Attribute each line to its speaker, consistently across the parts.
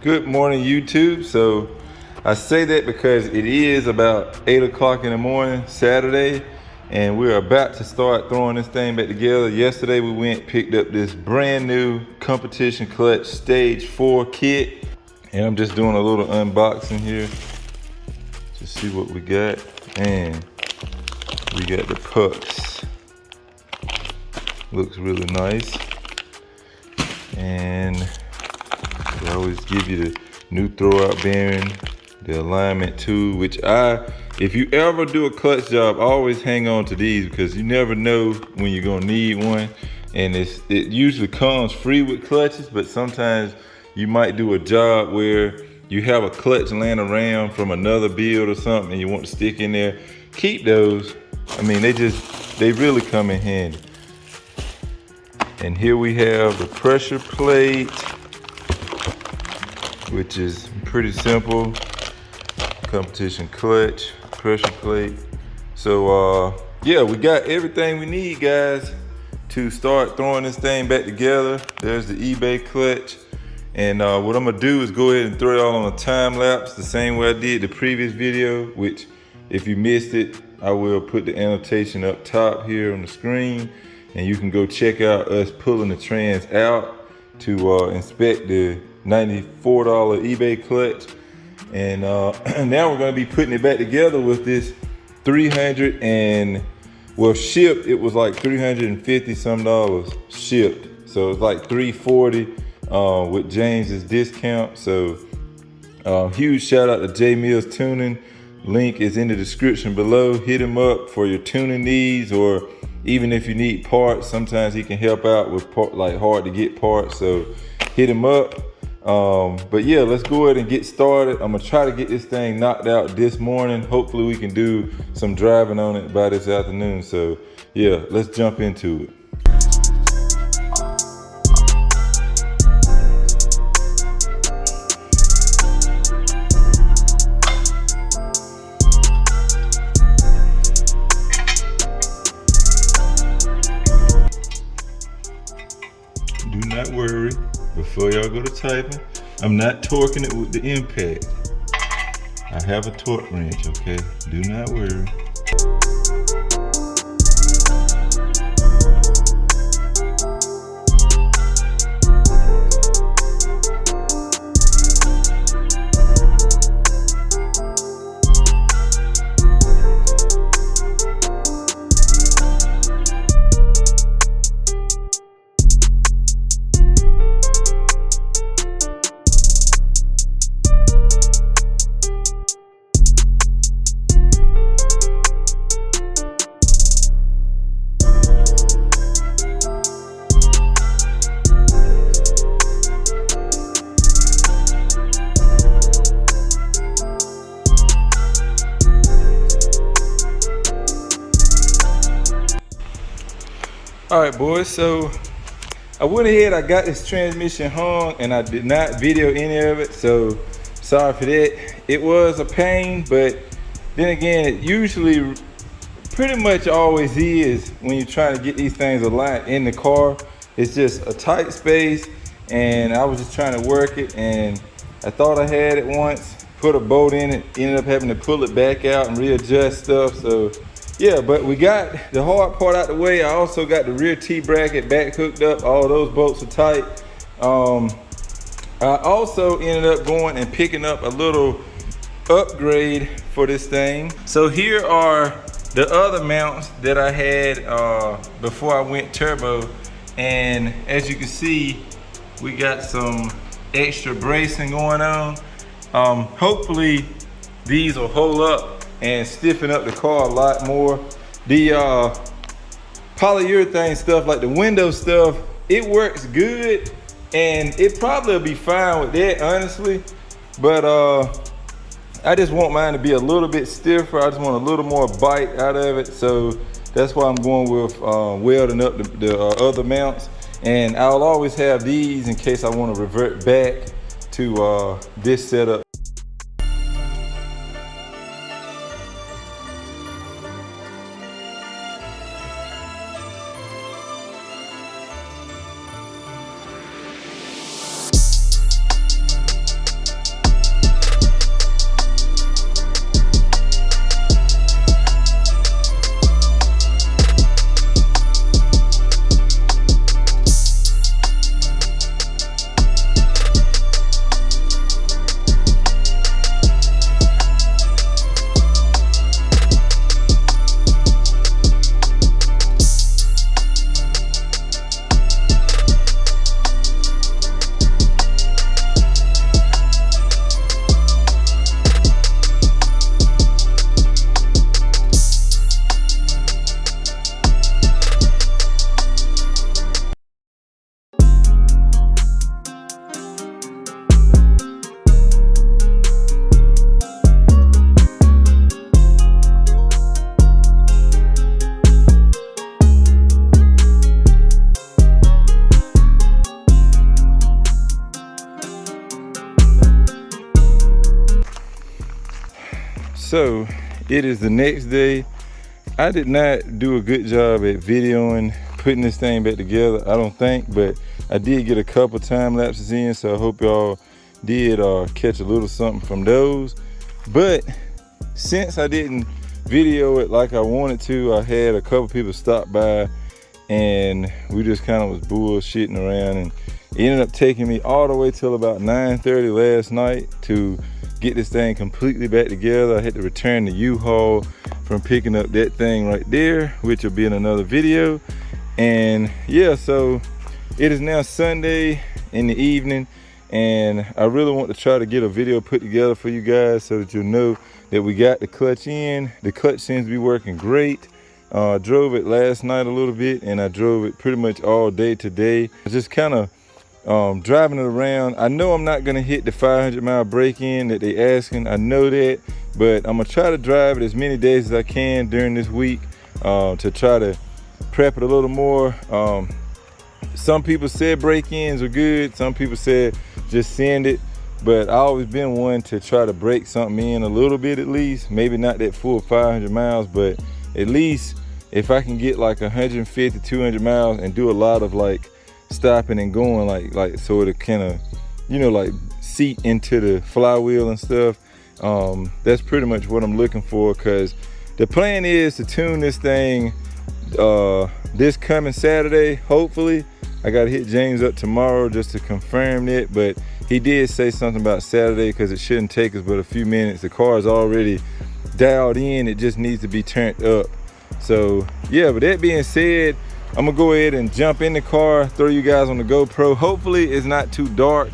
Speaker 1: Good morning, YouTube. So I say that because it is about 8 o'clock in the morning, Saturday, and we're about to start throwing this thing back together. Yesterday we picked up this brand new competition clutch stage 4 kit, and I'm just doing a little unboxing here to see what we got. And we got the pucks. Looks really nice. And they always give you the new throwout bearing, the alignment tool, which if you ever do a clutch job, always hang on to these because you never know when you're gonna need one. And it usually comes free with clutches, but sometimes you might do a job where you have a clutch laying around from another build or something and you want to stick in there. Keep those. I mean, they really come in handy. And here we have the pressure plate, which is pretty simple. Competition clutch, pressure plate. So yeah, we got everything we need, guys, to start throwing this thing back together. There's the eBay clutch. And what I'm gonna do is go ahead and throw it all on a time lapse, the same way I did the previous video, which if you missed it, I will put the annotation up top here on the screen, and you can go check out us pulling the trans out to inspect the $94 eBay clutch. And now we're gonna be putting it back together with this 300 and, well, shipped, it was like $350 some shipped. So it's like $340 with James's discount. So huge shout out to J Mills Tuning. Link is in the description below. Hit him up for your tuning needs, or even if you need parts. Sometimes he can help out with like hard to get parts, so hit him up. But yeah, let's go ahead and get started. I'm gonna try to get this thing knocked out this morning. Hopefully we can do some driving on it by this afternoon. So yeah, let's jump into it. Do not worry, before y'all go to typing, I'm not torquing it with the impact. I have a torque wrench, okay? Do not worry. All right, boys, so I went ahead, I got this transmission hung, and I did not video any of it, so sorry for that. It was a pain, but then again, it usually pretty much always is when you're trying to get these things aligned in the car. It's just a tight space, and I was just trying to work it, and I thought I had it once, put a bolt in it, ended up having to pull it back out and readjust stuff. So yeah, but we got the hard part out the way. I also got the rear T-bracket back hooked up. All those bolts are tight. I also ended up going and picking up a little upgrade for this thing. So here are the other mounts that I had before I went turbo. And as you can see, we got some extra bracing going on. Hopefully these will hold up and stiffen up the car a lot more. The polyurethane stuff, like the window stuff, it works good, and it probably will be fine with that, honestly. But I just want mine to be a little bit stiffer. I just want a little more bite out of it. So that's why I'm going with welding up the other mounts. And I'll always have these in case I want to revert back to this setup. so it is the next day. I did not do a good job at videoing, putting this thing back together, I don't think, but I did get a couple time lapses in, so I hope y'all did catch a little something from those. But since I didn't video it like I wanted to, I had a couple people stop by and we just kind of was bullshitting around, and it ended up taking me all the way till about 9:30 last night to get this thing completely back together. I had to return the U-Haul from picking up that thing right there, which will be in another video. And yeah, so it is now Sunday in the evening, and I really want to try to get a video put together for you guys so that you'll know that we got the clutch in. The clutch seems to be working great. I drove it last night a little bit, and I drove it pretty much all day today. Just kind of driving it around. I know I'm not gonna hit the 500-mile break-in that they asking. I know that, but I'm gonna try to drive it as many days as I can during this week to try to prep it a little more. Some people said break-ins are good. Some people said just send it. But I always been one to try to break something in a little bit at least. Maybe not that full 500 miles, but at least if I can get like 150, 200 miles and do a lot of like stopping and going, like so it kind of, you know, like seat into the flywheel and stuff. That's pretty much what I'm looking for, because the plan is to tune this thing this coming Saturday, hopefully. I gotta hit James up tomorrow just to confirm it, but he did say something about Saturday because it shouldn't take us but a few minutes. The car is already dialed in, it just needs to be turned up. So yeah, with that being said, I'm gonna go ahead and jump in the car, throw you guys on the GoPro. Hopefully it's not too dark,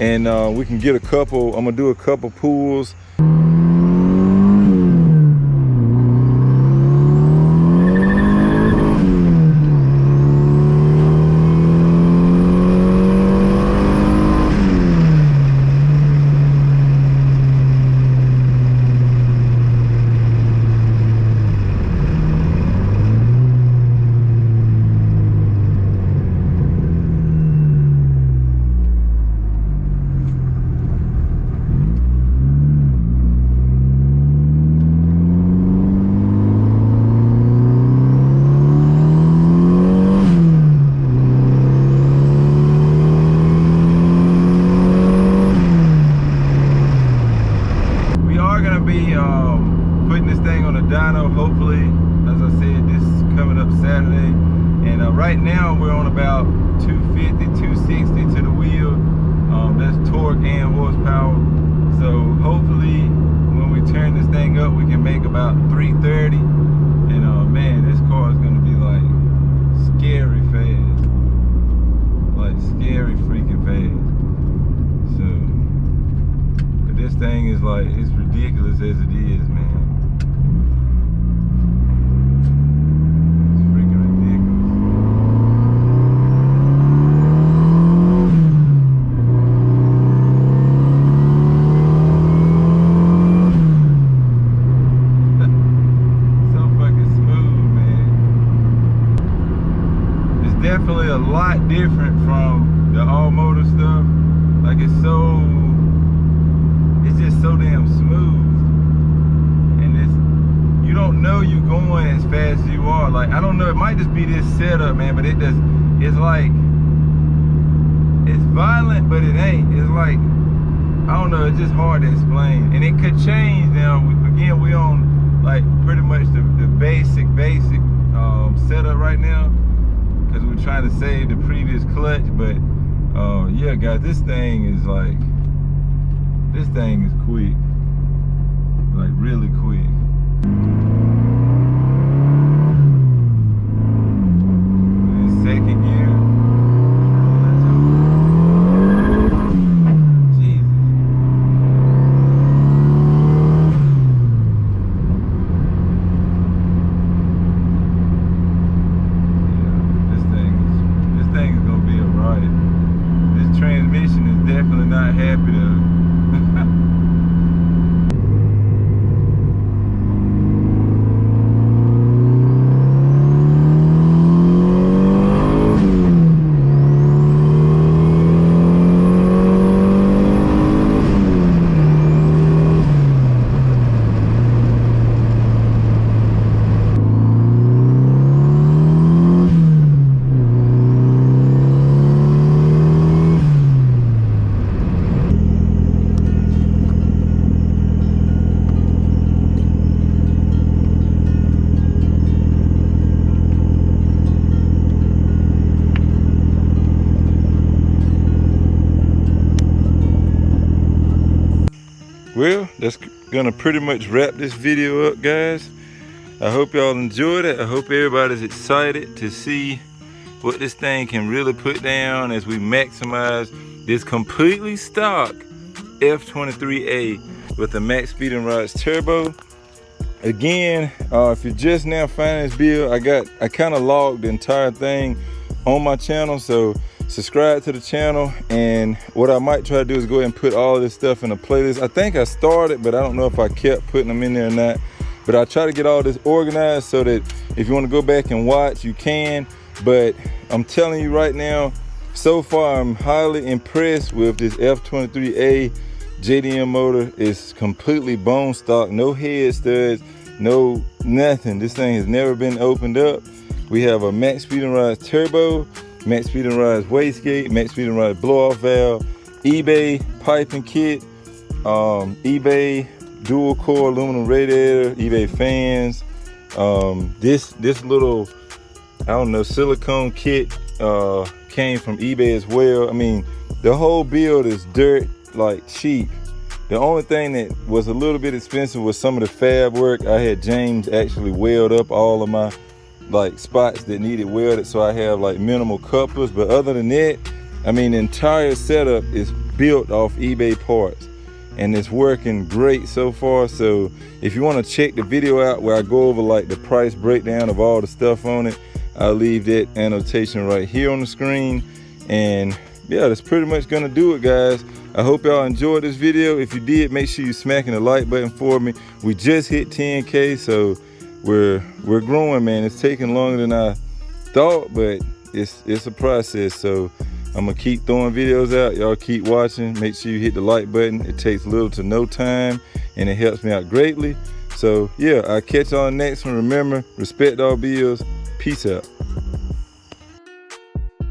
Speaker 1: and we can get a couple, I'm gonna do a couple pulls. Putting this thing on a dyno, hopefully, as I said, this is coming up Saturday. And right now we're on about 250, 260 to the wheel. That's torque and horsepower. So hopefully when we turn this thing up, we can make about 330. And man, this car is gonna be like scary fast. Like scary freaking fast. So, but this thing is like, it's ridiculous as it is, man. Definitely a lot different from the all-motor stuff. Like it's just so damn smooth, and you don't know you going as fast as you are. Like I don't know, it might just be this setup, man, but it's like, it's violent, but it ain't. It's like, I don't know, it's just hard to explain, and it could change. Now again, we on like pretty much the basic setup right now, because we're trying to save the previous clutch. But yeah guys, this thing is quick, like really quick. In second gear, transmission is definitely not happy to well, that's gonna pretty much wrap this video up, guys. I hope y'all enjoyed it. I hope everybody's excited to see what this thing can really put down as we maximize this completely stock F23A with the Maxpeedingrods Turbo. Again, if you're just now finding this build, I kind of logged the entire thing on my channel, so subscribe to the channel. And what I might try to do is go ahead and put all of this stuff in a playlist. I think I started, but I don't know if I kept putting them in there or not. But I try to get all this organized so that if you want to go back and watch, you can. But I'm telling you right now, so far I'm highly impressed with this F23A JDM motor. It's completely bone stock, no head studs, no nothing. This thing has never been opened up. We have a Maxpeedingrods Turbo, Maxpeedingrods wastegate, Maxpeedingrods blow-off valve, eBay piping kit, eBay dual core aluminum radiator, eBay fans. This little, I don't know, silicone kit came from eBay as well. I mean, the whole build is dirt like cheap. The only thing that was a little bit expensive was some of the fab work. I had James actually weld up all of my like spots that needed welded, so I have like minimal couplers. But other than that, I mean, the entire setup is built off eBay parts, and it's working great so far. So if you want to check the video out where I go over like the price breakdown of all the stuff on it, I'll leave that annotation right here on the screen. And yeah, that's pretty much gonna do it, guys. I hope y'all enjoyed this video. If you did, make sure you're smacking the like button for me. We just hit 10K, so we're growing, man. It's taking longer than I thought, but it's a process. So I'm gonna keep throwing videos out. Y'all keep watching. Make sure you hit the like button. It takes little to no time, and it helps me out greatly. So yeah, I'll catch y'all next one. Remember, respect all bills. Peace out.